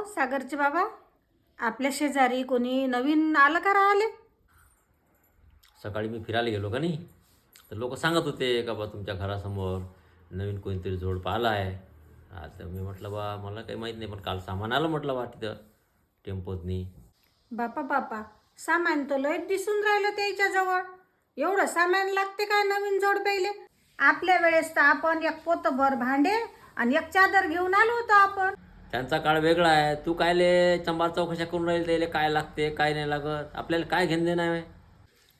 सागरचे बाबा, आपल्या शेजारी कोणी नवीन आलं का राहिले? सकाळी मी फिरायला गेलो का नाही, तर लोक सांगत होते का बा तुमच्या घरासमोर नवीन कोणीतरी जोडपं आलं आहे. आता मी म्हटलं बा मला काही माहीत नाही, पण काल सामान आलं म्हटलं बा तिथं टेम्पोतनी. बापा बापा, सामान तर लयच दिसून राहिलं त्याच्याजवळ. एवढं सामान लागते काय नवीन जोडप्याले? आपल्या वेळेस तर आपण एक पोतभर भांडे आणि एक चादर घेऊन आलो होतो आपण. त्यांचा काळ वेगळा आहे. तू कायले चंबा चौकशा करून राहील त्याला काय लागते काय नाही लागत, आपल्याला काय घेणं देणं आहे.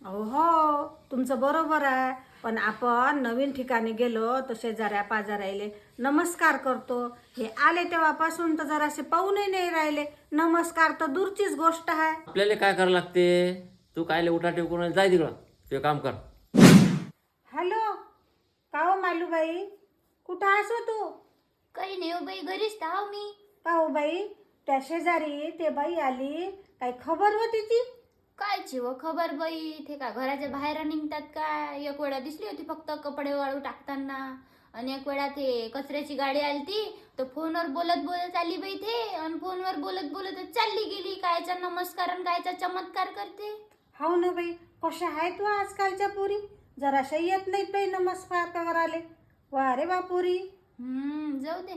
हो, तुमचं बरोबर आहे. पण आपण नवीन ठिकाणी गेलो तर शेजाऱ्या पाजारायले नमस्कार करतो. हे आले तेव्हापासून तर जरासे पाहूनही नाही राहिले. नमस्कार तर दूरचीच गोष्ट आहे. आपल्याला काय करावं लागते? तू कायले उठाठेव करून जाय तिकडं, ते काम कर. हॅलो, का हो मालूबाई, कुठं आहेस हो तू? काही नाही हो बाई, घरीच तर आहो मी. का हो बाई, त्या शेजारी ते बाई आली, काही खबर होती ती? कायची व खबर बाई, ते का घराच्या बाहेर निघतात काय? एक वेळा दिसली होती फक्त कपडे वाळू टाकताना, आणि एक वेळा ते कचऱ्याची गाडी आलती तर फोनवर बोलत बोलत आली बाई ते, आणि फोनवर बोलत बोलतच चालली गेली. कायचा नमस्कार आणि कायचा चमत्कार करते. हो ना बाई, कशा आहे तू आजकालच्या पुरी? जराशा येत नाहीत बाई नमस्कार कराले. वा रे बापुरी. जाऊ दे.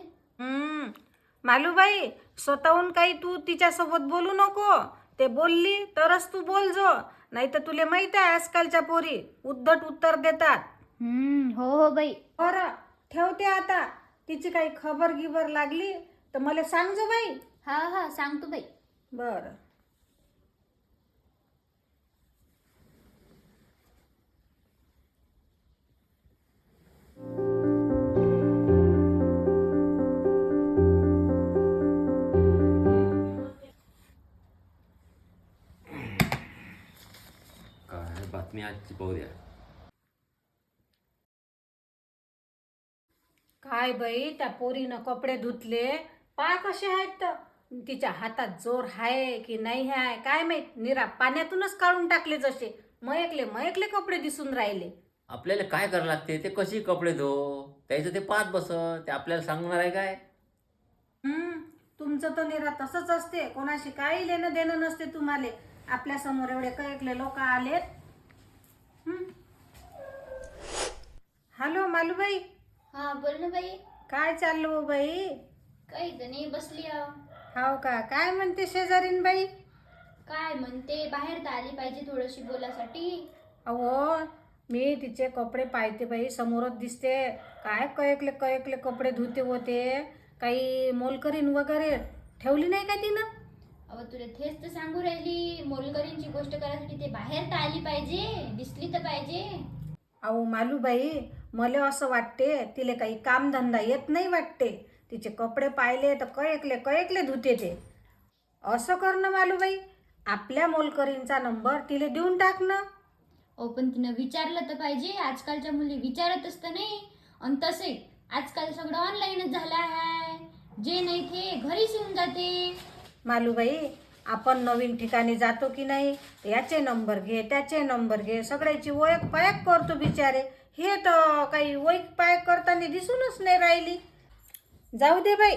मालूबाई, स्वतःहून काही तू तिच्यासोबत बोलू नको. ते बोलली तरच तू बोल जो, नाही तर तुले माहित आहे आजकालच्या पोरी उद्धट उत्तर देतात. हो हो बाई. बरं, ठेवते आता. तिची काही खबर गिबर लागली तर मला सांग जो बाई. हा हा, सांगतो बाई. बरं. काय बातमी आजची पाहू द्या. काय बाई, त्या पोरीनं कपडे धुतले, पा कसे आहेत तर. तिच्या हातात जोर आहे की नाही आहे काय माहित. निरा पाण्यातूनच काढून टाकले, जसे मयकले मयकले कपडे दिसून राहिले. आपल्याला काय करावं लागते? ते कशी कपडे धो, त्याचं ते पाहत बस, ते आपल्याला सांगणार आहे काय? तुमचं तर निरा तसंच असते. कोणाशी काही लेणं देणं नसते तुम्हाला. आपल्या समोर एवढे कैकले लोक आलेत. हॅलो मालूबाई, हा बोल ना बाई. काय चाललं हो बाई? काही तर नाही, बसली आहो. हाव का? काय म्हणते शेजारीन बाई? काय म्हणते, बाहेर तर आली पाहिजे थोडीशी बोलासाठी. अहो, मी तिचे कपडे पाहते बाई, समोरच दिसते. काय कयकले कयकले कपडे धुते होते. काही मोलकरीन वगैरे ठेवली नाही का तिनं? अहो तुला तेच तर सांगू राहिली, मोलकरींची गोष्ट करायसाठी ते बाहेर तर आली पाहिजे, दिसली तर पाहिजे. अहो मालूबाई, मला असं वाटते तिले काही कामधंदा येत नाही वाटते. तिचे कपडे पाहिले तर कयकले कयकले धुते ते. असं करणं मालूबाई, आपल्या मोलकरींचा नंबर तिले देऊन टाक ना. अहो पण तिनं विचारलं तर पाहिजे. आजकालच्या मुली विचारतच तर नाही. आणि तसे आजकाल सगळं ऑनलाईनच झालं आहे. जे नाही ते घरीच येऊन जाते. मालूबाई, आपण नवीन ठिकाणी जातो की नाही, याचे नंबर घे त्याचे नंबर घे, सगळ्याची ओळख पायक करतो बिचारे. हे तर काही ओळख पायक करताना दिसूनच नाही राहिली. जाऊ दे बाई,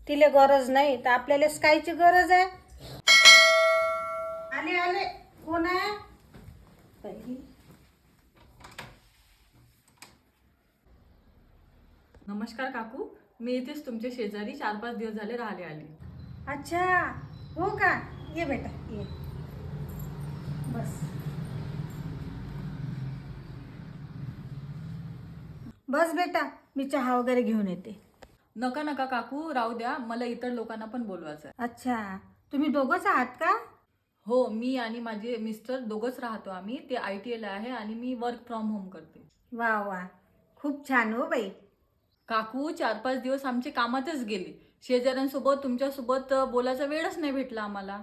तिले गरज नाही तर आपल्यालाच कायची गरज आहे. आले आले, कोण आहे बाई? नमस्कार काकू, मी इथेच तुमच्या शेजारी 4-5 दिवस झाले राहिले आली. अच्छा, हो का? ये बेटा ये, बस बस बेटा, मी चहा वगैरे घेऊन येते. नका नका काकू, राहू द्या, मला इतर लोकांना पण बोलवायचं आहे. अच्छा, तुम्ही दोघंच आहात का? हो, मी आणि माझे मिस्टर दोघंच राहतो आम्ही. ते ITI ला आहे आणि मी वर्क फ्रॉम होम करते. वा वा, खूप छान हो बाई. काकू, 4-5 दिवस आमचे कामातच गेले. शेजाऱ्यांसोबत तुमच्यासोबत बोलायचा वेळच नाही भेटला आम्हाला.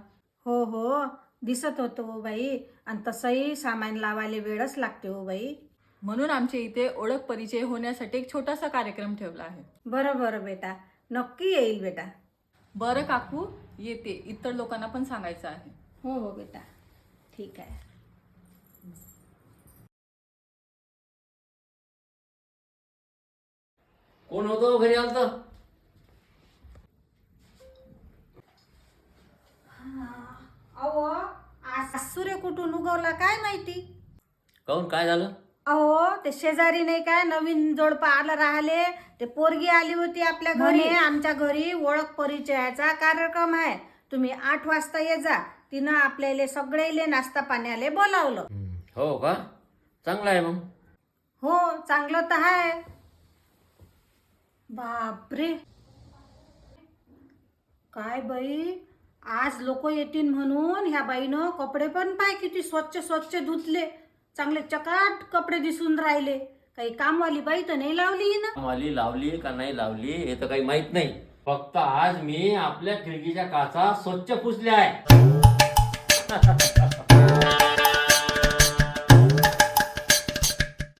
हो हो, दिसत होतं हो बाई. आणि तसंही सामान लावायला वेळच लागते हो बाई. म्हणून आमच्या इथे ओळख परिचय होण्यासाठी एक छोटासा कार्यक्रम ठेवला आहे. बरं बरं बेटा, नक्की येईल बेटा. बरं काकू, येते. इतर लोकांना पण सांगायचं आहे. हो हो बेटा, ठीक आहे. कोण होतं घरी आलतं? अहो आज सूर्य कुठून उगवला काय माहिती. काहून काय झालं? अहो ते शेजारी नाही काय नवीन जोडपा आलं राहिले, ते पोरगी आली होती आपल्या घरी. आमच्या घरी ओळख परिचयाचा कार्यक्रम आहे, तुम्ही 8 वाजता ये जा. तिनं आपल्याला सगळेले नाश्ता पाण्याले बोलावलं. हो का? चांगलं आहे मग. हो चांगलं तर आहे. बापरे काय बाई, आज लोक येतील म्हणून ह्या बाईनं कपडे पण पाय किती स्वच्छ स्वच्छ धुतले, चांगले चकाट कपडे दिसून राहिले. काही कामवाली बाई तर नाही लावली ना. कामवाली लावली का नाही लावली हे तर काही माहित नाही, फक्त आज मी आपल्या खिडकीच्या काचा स्वच्छ पुसल्या आहे.